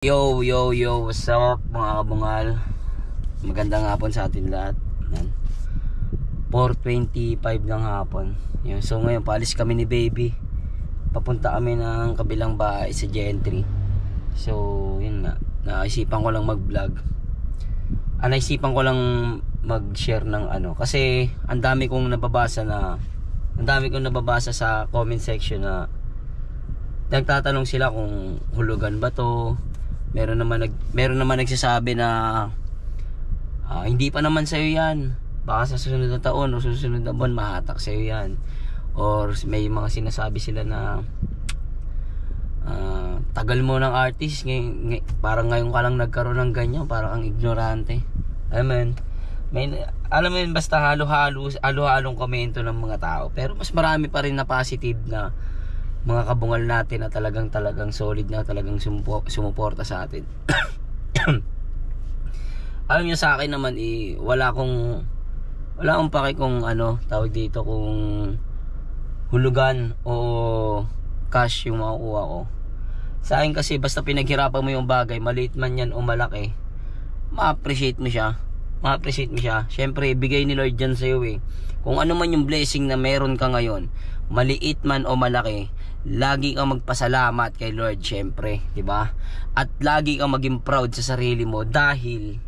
Yo, yo, yo, what's up mga kabungal? Magandang hapon sa atin lahat. 4:25 ng hapon. Yun. So ngayon, paalis kami ni baby. Papunta kami ng kabilang bahay sa Gentry. So, yun nga. Naisipan ko lang mag-vlog. Naisipan ko lang mag-share ng kasi ang dami kong nababasa sa comment section na nagtatanong sila kung hulugan ba to. Meron naman nagsasabi na hindi pa naman sa'yo yan, baka sa susunod na taon o susunod na buwan mahatak sa'yo yan. Or may mga sinasabi sila na tagal mo ng artist, parang ngayon ka lang nagkaroon ng ganyan, parang ang ignorante. Alam mo yun, basta halo-halong komento ng mga tao. Pero mas marami pa rin na positive na mga kabungal natin na talagang solid, na talagang sumuporta sa atin. Alam niyo, sa akin naman wala akong pake kung tawag dito, kung hulugan o cash yung makukuha ko. Sa akin kasi basta pinaghirapan mo yung bagay, maliit man yan o malaki, ma-appreciate mo siya. Syempre bigay ni Lord yan sa'yo eh. Kung ano man yung blessing na meron ka ngayon, maliit man o malaki, lagi kang magpasalamat kay Lord, syempre, 'di ba? At lagi kang maging proud sa sarili mo dahil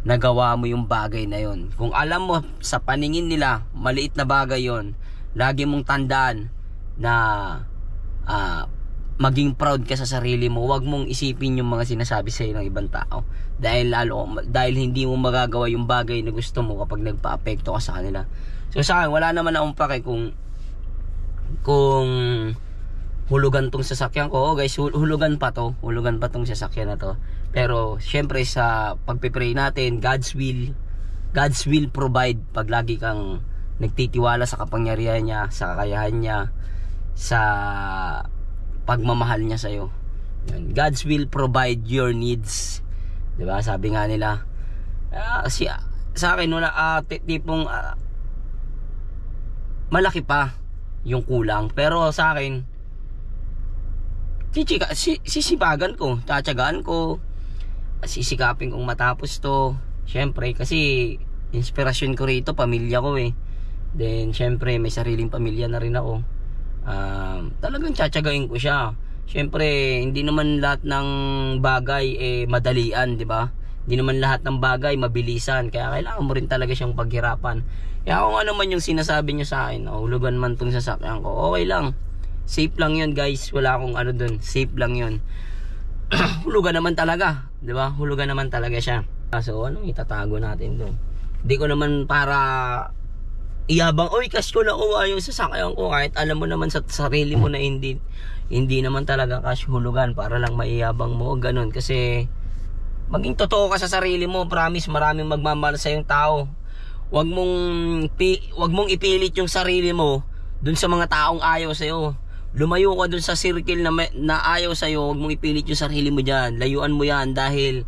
nagawa mo yung bagay na yon. Kung alam mo sa paningin nila maliit na bagay yon, lagi mong tandaan na maging proud ka sa sarili mo. Huwag mong isipin yung mga sinasabi sa ng ibang tao, dahil hindi mo magagawa yung bagay na gusto mo kapag nagpa-apekto ka sa kanila. So sa akin, wala naman akong pake kung hulugan tong sasakyan ko. Guys, hulugan pa tong sasakyan na to. Pero syempre sa pagpipray natin, God's will provide. Pag lagi kang nagtitiwala sa kapangyarihan niya, sa kakayahan niya, sa pagmamahal niya sa'yo. God's will provide your needs, 'di ba? Sabi nga nila, sa akin wala tipong malaki pa yung kulang, pero sa akin sisipagan ko, tatyagaan ko, sisikapin kong matapos to. Syempre kasi inspirasyon ko rito pamilya ko eh. Then syempre may sariling pamilya na rin ako. Talagang tsatsagain ko siya. Syempre hindi naman lahat ng bagay madalian, 'di ba? Hindi naman lahat ng bagay mabilisan, kaya kailangan mo rin talaga siyang paghirapan. Kaya kung ano man yung sinasabi niyo sa akin, hulugan man tong sasakyan ko, okay lang. Safe lang yun, guys. Wala akong dun. Safe lang yun. Hulugan naman talaga, 'di ba? Hulugan naman talaga siya. So anong itatago natin doon? Hindi ko naman para iyabang, oy, cash ko lang yung sasakyan ko, kahit alam mo naman sa sarili mo na hindi naman talaga cash hulugan, para lang maiyabang mo, ganun. Kasi maging totoo ka sa sarili mo. Promise, maraming magmamahal sa yung tao. Wag mong ipilit yung sarili mo dun sa mga taong ayaw sa'yo. Lumayo ka dun sa circle na ayaw sa'yo. Wag mong ipilit yung sarili mo dyan. Layuan mo yan, dahil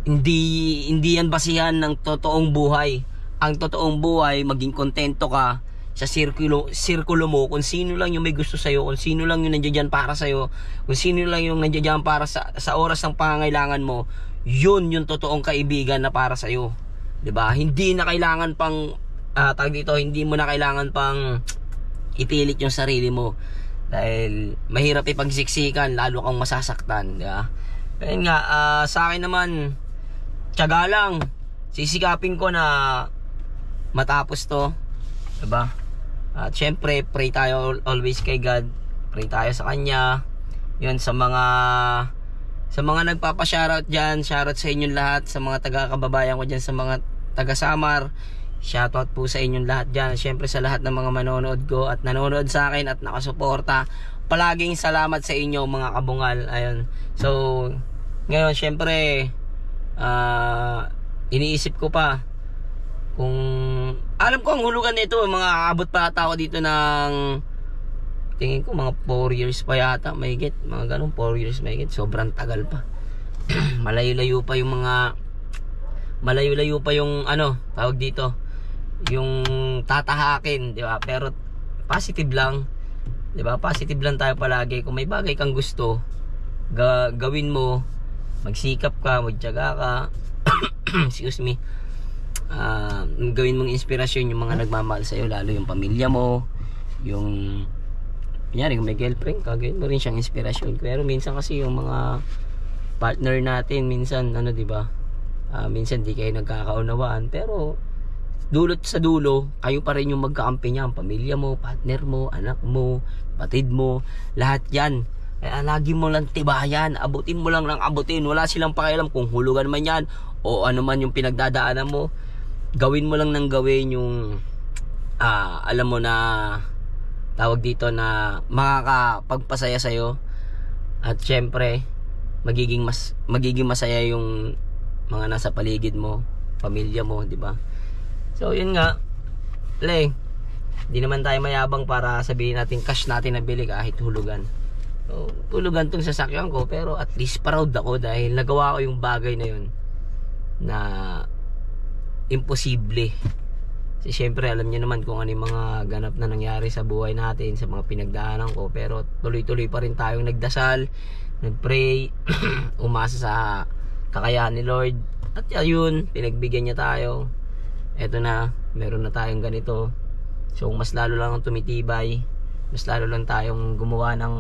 hindi yan basihan ng totoong buhay. Ang totoong buhay, maging kontento ka sa sirkulo mo, kung sino lang yung may gusto sa'yo, kung sino lang yung nandiyan para sa'yo, kung sino lang yung nandiyan para sa oras ng pangangailangan mo. Yun yung totoong kaibigan na para sa'yo, 'di ba? Hindi na kailangan pang hindi mo na kailangan pang ipilit yung sarili mo, dahil mahirap ipagsiksikan, lalo kang masasaktan, 'di ba? Ayun nga, sa akin naman, tiyaga lang. Sisikapin ko na matapos to, 'di ba? At syempre, pray tayo always kay God. Pray tayo sa kanya. 'Yun, sa mga nagpapa-shoutout diyan, shoutout sa inyong lahat, sa mga taga-kababayan ko diyan, sa mga taga-Samar. Shoutout po sa inyong lahat diyan. Syempre sa lahat ng mga manonood ko at nanonood sa akin at nakasuporta. Palaging salamat sa inyo, mga kabungal. Ayun. So, ngayon syempre iniisip ko pa kung alam ko ang hulugan nito, mga aabot pa ata ako dito ng tingin ko mga 4 years pa yata, mahigit, mga ganun, 4 years mahigit. Sobrang tagal pa. malayo-layo pa yung tawag dito, yung tatahakin, di ba? Pero positive lang, 'di ba? Positive lang tayo palagi. Kung may bagay kang gusto, gawin mo, magsikap ka, magtiyaga ka. Excuse me. Gawin mong inspirasyon yung mga nagmamahal sa'yo, lalo yung pamilya mo, yung kunyari kung may girlfriend ka, gawin mo rin siyang inspirasyon. Pero minsan kasi yung mga partner natin, minsan ano, diba, minsan di kayo nagkakaunawaan, pero dulot sa dulo, kayo pa rin yung magkakampi niya, ang pamilya mo, partner mo, anak mo, batid mo, lahat yan. Kaya lagi mo lang tibayan, abutin mo lang ng abutin. Wala silang pakialam kung hulugan man yan o ano man yung pinagdadaanan mo. Gawin mo lang ng gawin yung alam mo na tawag dito na makakapagpasaya sa'yo. At syempre magiging masaya yung mga nasa paligid mo, pamilya mo, di ba? So yun nga, di naman tayo mayabang para sabihin natin cash natin nabili kahit hulugan. So, hulugan tong sasakyan ko, pero at least proud ako dahil nagawa ko yung bagay na yun na imposible. Kasi syempre alam niyo naman kung ano yung mga ganap na nangyari sa buhay natin, sa mga pinagdaanan ko, pero tuloy-tuloy pa rin tayong nagdasal, nagpray, umasa sa kakayahan ni Lord. At ayun, pinagbigyan niya tayo. Eto na, meron na tayong ganito. So mas lalo lang tumitibay, mas lalo lang tayong gumawa ng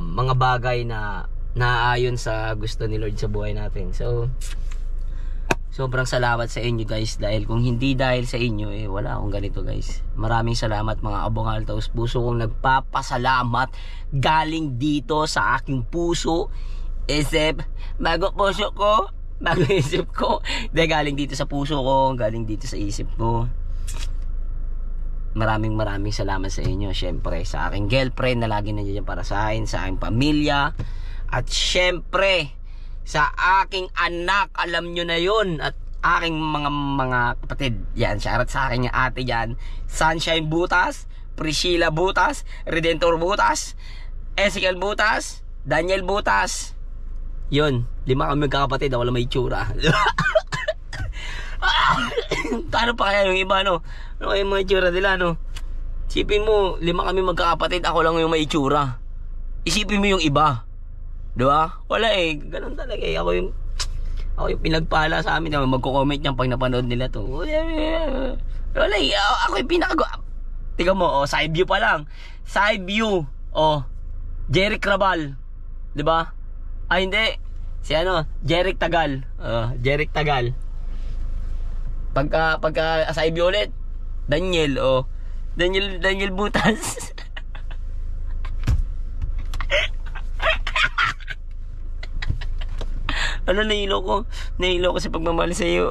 mga bagay na naayon sa gusto ni Lord sa buhay natin. So sobrang salamat sa inyo guys, dahil kung hindi dahil sa inyo wala akong ganito guys. Maraming salamat mga abongal, taos puso kong nagpapasalamat galing dito sa aking puso, isip, bago puso ko, bago isip ko, galing dito sa puso ko, galing dito sa isip ko. Maraming salamat sa inyo. Syempre sa aking girlfriend na lagi nandiyan para sa akin, sa aking pamilya, at syempre sa aking anak, alam nyo na yun, at aking mga kapatid yan, shoutout sa aking ate yan, Sunshine Butas, Priscilla Butas, Redentor Butas, Ezekiel Butas, Daniel Butas. Yun, 5 kami magkakapatid, wala may itsura. Paano pa kaya yung iba, no? Ano kaya yung mga itsura nila, no? Isipin mo, 5 kami magkakapatid, ako lang yung may itsura. Isipin mo yung iba, diba? Wala ganun talaga Ako yung pinagpala sa amin. Magko-comment niyan pag napanood nila to. Wala ako yung tingnan mo, side view pa lang. Side view, Jeric Rabal, diba? Hindi, si Jeric Tagal. Jeric Tagal. Pagka side view ulit, Daniel, Daniel Butas. Nahilo ko sa pagmamahal sa iyo.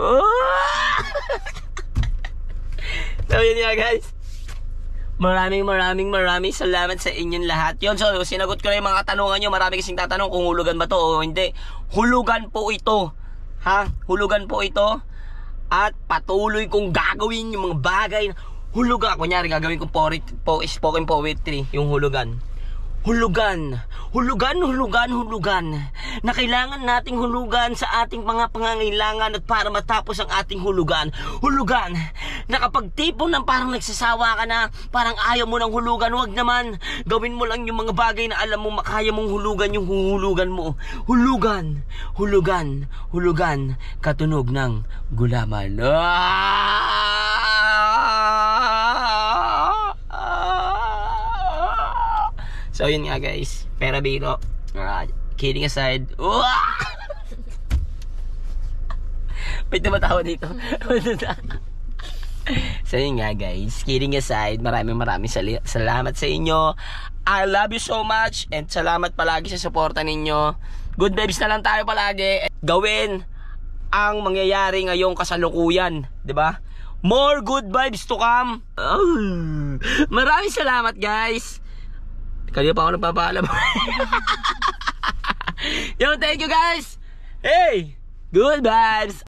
So yun nga guys, maraming salamat sa inyong lahat. Yun, so sinagot ko na yung mga tanungan nyo. Marami kasing tatanong kung hulugan ba to o hindi. Hulugan po ito, hulugan po ito. At patuloy kong gagawin yung mga bagay na hulugan. Kunyari gagawin kong spoken poetry, yung hulugan. Hulugan na kailangan nating hulugan sa ating mga pangangailangan at para matapos ang ating hulugan. Hulugan na kapag tipon ng parang nagsasawa ka na, parang ayaw mo ng hulugan, wag naman, gawin mo lang yung mga bagay na alam mo makaya mong hulugan yung huhulugan mo. Hulugan, katunog ng gulaman. So yun nga guys, pera biro, kidding aside. Ba't na matawa dito? So yun nga guys, kidding aside, maraming salamat sa inyo. I love you so much, and salamat palagi sa suporta ninyo. Good vibes na lang tayo palagi. Gawin ang mangyayari ngayong kasalukuyan, diba? More good vibes to come. Maraming salamat guys. Kanina pa ako nagpapaalam. Yo, thank you guys. Hey, good vibes.